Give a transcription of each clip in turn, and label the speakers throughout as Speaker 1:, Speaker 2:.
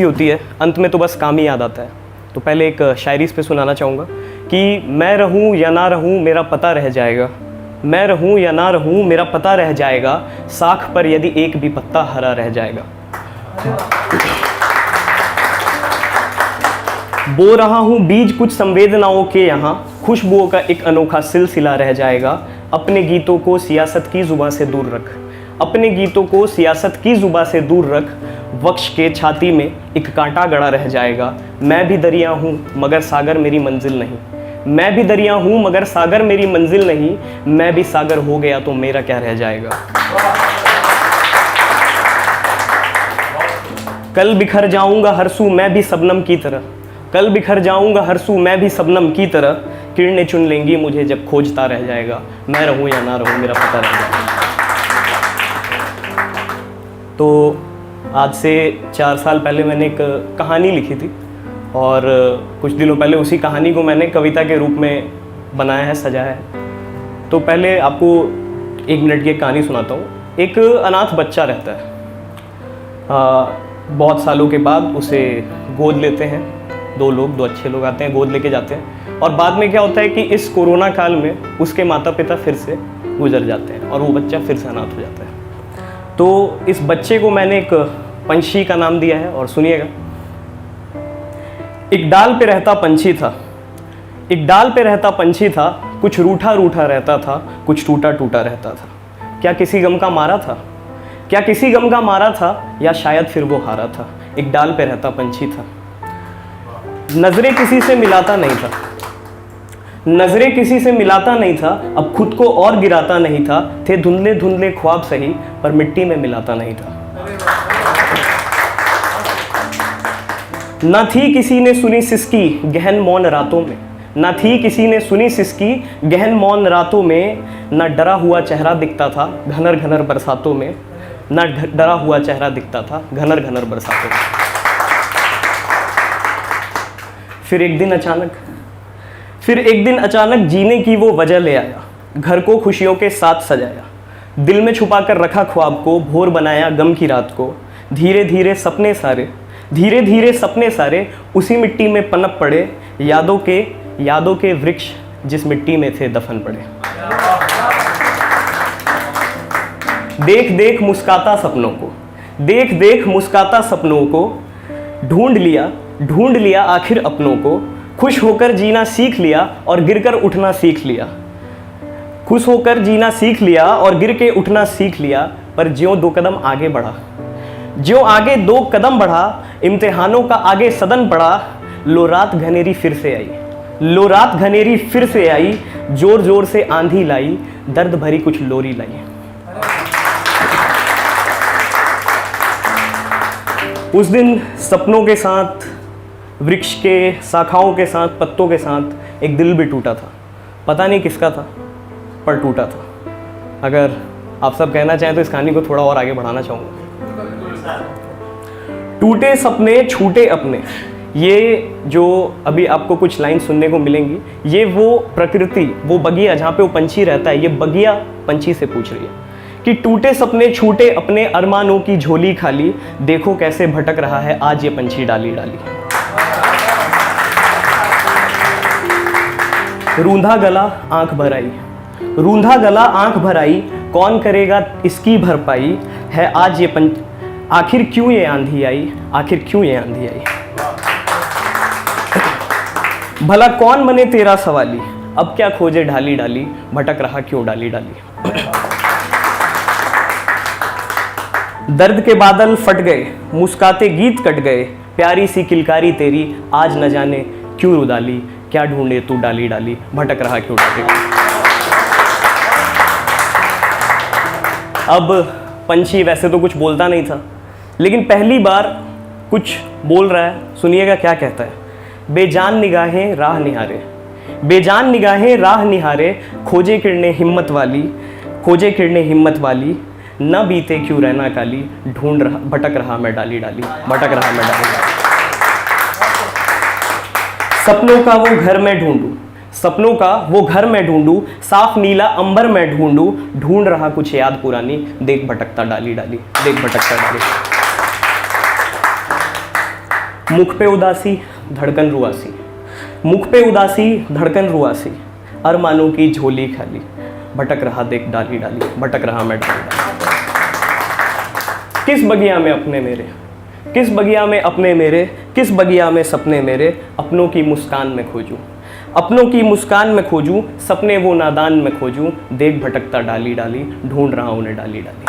Speaker 1: होती है, अंत में तो बस काम ही याद आता है। तो पहले एक शायरी इस पे सुनाना चाहूँगा कि मैं रहूँ या ना रहूँ मेरा पता रह जाएगा, मैं रहूँ या ना रहूँ मेरा पता रह जाएगा, साख पर यदि एक भी पत्ता हरा रह जाएगा। बो रहा हूँ बीज कुछ संवेदनाओं के यहाँ, खुशबुओं का एक अनोखा सिलसिला रह जाएगा। अपने गीतों को सियासत की जुबां से दूर रख, अपने गीतों को सियासत की जुबां से दूर रख, वक्ष के छाती में एक कांटा गड़ा रह जाएगा। मैं भी दरिया हूँ मगर सागर मेरी मंजिल नहीं, मैं भी दरिया हूँ मगर सागर मेरी मंजिल नहीं, मैं भी सागर हो गया तो मेरा क्या रह जाएगा। कल बिखर जाऊंगा हर सू मैं भी शबनम की तरह, कल बिखर जाऊंगा हर सू मैं भी शबनम की तरह, किरणें चुन लेंगी मुझे जब खोजता रह जाएगा। मैं रहूं या ना रहूं मेरा पता रह जाएगा। तो आज से 4 साल पहले मैंने एक कहानी लिखी थी और कुछ दिनों पहले उसी कहानी को मैंने कविता के रूप में बनाया है, सजाया है। तो पहले आपको 1 मिनट की एक कहानी सुनाता हूँ। एक अनाथ बच्चा रहता है, बहुत सालों के बाद उसे गोद लेते हैं 2 अच्छे लोग आते हैं, गोद लेके जाते हैं। और बाद में क्या होता है कि इस कोरोना काल में उसके माता पिता फिर से गुजर जाते हैं और वो बच्चा फिर से अनाथ हो जाता है। तो इस बच्चे को मैंने एक पंछी का नाम दिया है और सुनिएगा। एक डाल पे रहता पंछी था, एक डाल पे रहता पंछी था, कुछ रूठा रूठा रहता था, कुछ टूटा टूटा रहता था। क्या किसी गम का मारा था, क्या किसी गम का मारा था, या शायद फिर वो हारा था। एक डाल पे रहता पंछी था, नजरें किसी से मिलाता नहीं था, नजरें किसी से मिलाता नहीं था, अब खुद को और गिराता नहीं था। थे धुंधले धुंधले ख्वाब सही पर मिट्टी में मिलाता नहीं था। न थी किसी ने सुनी सिसकी गहन मौन रातों में, न थी किसी ने सुनी सिसकी गहन मौन रातों में, न डरा हुआ चेहरा दिखता था घनर घनर बरसातों में, न डरा हुआ चेहरा दिखता था घनर घनर बरसातों में। फिर एक दिन अचानक जीने की वो वजह ले आया, घर को खुशियों के साथ सजाया, दिल में छुपा कर रखा ख्वाब को भोर बनाया गम की रात को। धीरे धीरे सपने सारे उसी मिट्टी में पनप पड़े, यादों के वृक्ष जिस मिट्टी में थे दफन पड़े। देख देख मुस्काता सपनों को, देख देख मुस्काता सपनों को, ढूंढ लिया आखिर अपनों को। खुश होकर जीना सीख लिया और गिरकर उठना सीख लिया, खुश होकर जीना सीख लिया और गिर के उठना सीख लिया। पर ज्यों 2 कदम आगे बढ़ा, ज्यों आगे 2 कदम बढ़ा, इम्तिहानों का आगे सदन पड़ा। लो रात घनेरी फिर से आई, लो रात घनेरी फिर से आई, जोर जोर से आंधी लाई, दर्द भरी कुछ लोरी लाई। उस दिन सपनों के साथ, वृक्ष के शाखाओं के साथ, पत्तों के साथ एक दिल भी टूटा था। पता नहीं किसका था पर टूटा था। अगर आप सब कहना चाहें तो इस कहानी को थोड़ा और आगे बढ़ाना चाहूँगा। टूटे सपने छूटे अपने, ये जो अभी आपको कुछ लाइन सुनने को मिलेंगी, ये वो प्रकृति, वो बगिया जहाँ पे वो पंछी रहता है, ये बगिया पंछी से पूछ रही है कि टूटे सपने छूटे अपने, अरमानों की झोली खाली, देखो कैसे भटक रहा है आज ये पंछी डाली डाली। रूंधा गला आंख भर आई, रूंधा गला आंख भर आई, कौन करेगा इसकी भरपाई, है आज ये आखिर क्यों ये आंधी आई, आखिर क्यों ये आंधी आई। भला कौन बने तेरा सवाली, अब क्या खोजे ढाली डाली, भटक रहा क्यों डाली डाली। दर्द के बादल फट गए, मुस्काते गीत कट गए, प्यारी सी किलकारी तेरी आज न जाने क्यों रुदाली, क्या ढूंढे तू डाली डाली, भटक रहा क्यों डाली डाली। अब पंछी वैसे तो कुछ बोलता नहीं था, लेकिन पहली बार कुछ बोल रहा है। सुनिएगा क्या कहता है। बेजान निगाहें राह निहारे, बेजान निगाहें राह निहारे, खोजे किरणें हिम्मत वाली, खोजे किरणें हिम्मत वाली, न बीते क्यों रहना काली, ढूंढ रहा भटक रहा मैं डाली डाली, भटक रहा मैं डाली डाली। सपनों का वो घर में ढूंढूं, सपनों का वो घर में ढूंढूं, साफ नीला अंबर में ढूंढूं, ढूंढ रहा कुछ याद पुरानी, देख भटकता डाली डाली, देख भटकता डाली। मुख पे उदासी धड़कन रुआसी, मुख पे उदासी धड़कन रुआसी, अरमानों की झोली खाली, भटक रहा देख डाली डाली, भटक रहा मैं डाली डाली। किस बगिया में अपने मेरे, किस बगिया में अपने मेरे, किस बगिया में सपने मेरे, अपनों की मुस्कान में खोजूं, अपनों की मुस्कान में खोजूं, सपने वो नादान में खोजूं, देख भटकता डाली डाली, ढूंढ रहा उन्हें डाली डाली।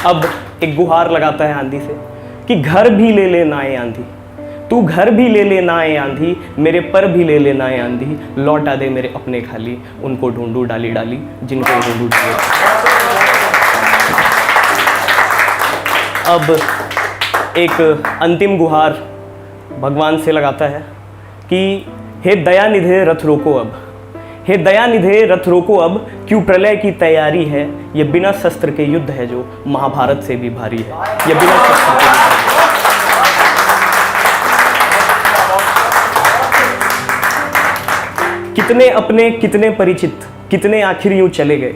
Speaker 1: अब एक गुहार लगाता है आंधी से कि घर भी ले ले ना ये आंधी, तू घर भी ले ले ना ये आंधी, मेरे पर भी ले ले ना ये आंधी, लौटा दे मेरे अपने खाली, उनको ढूंढू डाली डाली, जिनको ढूंढू डाली डाली। अब एक अंतिम गुहार भगवान से लगाता है कि हे दयानिधे रथ रोको अब, हे दयानिधे रथ रोको अब, क्यों प्रलय की तैयारी है, ये बिना शस्त्र के युद्ध है जो महाभारत से भी भारी है, ये बिना शस्त्र के युद्ध है। कितने अपने कितने परिचित, कितने आखिर यूं चले गए,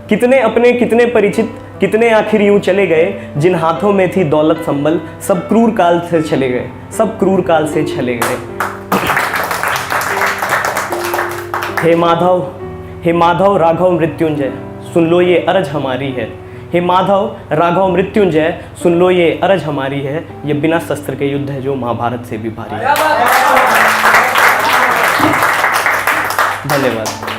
Speaker 1: कितने अपने कितने परिचित, कितने आखिर यूं चले गए, जिन हाथों में थी दौलत संबल, सब क्रूर काल से चले गए, सब क्रूर काल से चले गए। हे माधव राघव मृत्युंजय, सुन लो ये अरज हमारी है, हे माधव राघव मृत्युंजय, सुन लो ये अरज हमारी है, ये बिना शस्त्र के युद्ध है जो महाभारत से भी भारी है। धन्यवाद।